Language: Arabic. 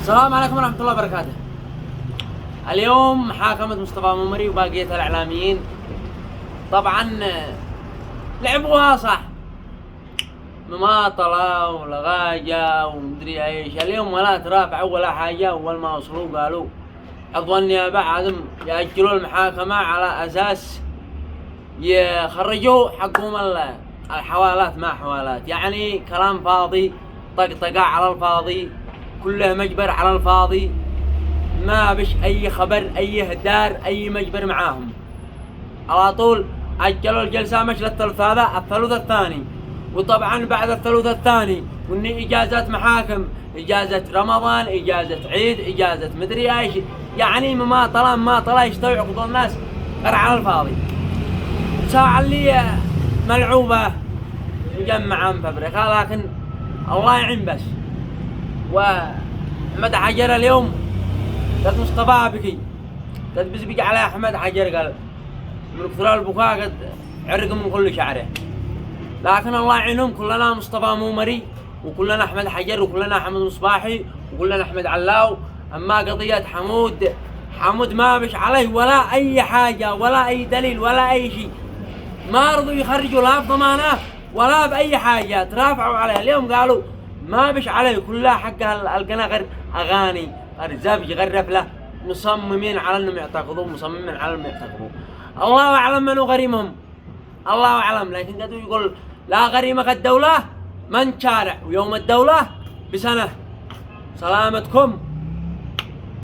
السلام عليكم ورحمة الله وبركاته. اليوم محاكمة مصطفى ممري وباقية الإعلاميين طبعا لعبوها صح، مماطلة ولغاجة ومدري ايش. اليوم ولا ترافعوا ولا حاجة، أول ما وصلوا قالوا عضو النيابة عدم يأجلوا المحاكمة على أساس يخرجوا حقهم الحوالات ما حوالات، يعني كلام فاضي، طقطقة على الفاضي، كله مجبر على الفاضي، ما بش أي خبر أي هدار أي مجبر معاهم. على طول أجلوا الجلسة مش للثلث هذا، الثلث الثاني. وطبعا بعد الثلث الثاني وإني إجازة محاكم، إجازة رمضان، إجازة عيد، إجازة مدري ايش، يعني ما طلع يشتوي عقد الناس غير على الفاضي. ساعة اللي ملعوبة مجمعة مفبركة، لكن الله يعين بس. وأحمد حجر اليوم قد مصطفى بكي قد بزبق على أحمد حجر، قال من كثر البكاء قد عرق من كل شعره. لكن الله يعينهم، كلنا مصطفى ممري وكلنا أحمد حجر وكلنا أحمد مصباحي وكلنا أحمد علاو. أما قضية حمود ما بش عليه ولا أي حاجة ولا أي دليل ولا أي شيء، ما رضوا يخرجوا لا بضمانه ولا بأي حاجة، ترافعوا عليه. اليوم قالوا ما بش عليه، كلها حقها القنا غير أغاني غير زبج غير رفلة، مصممين على أنهم يعتقدوا، مصممين على أنهم يعتقدوا. الله أعلم منو غريمهم، الله أعلم. لكن قدوا يقول لا غريمة الدولة من شارع، ويوم الدولة بسنة. سلامتكم.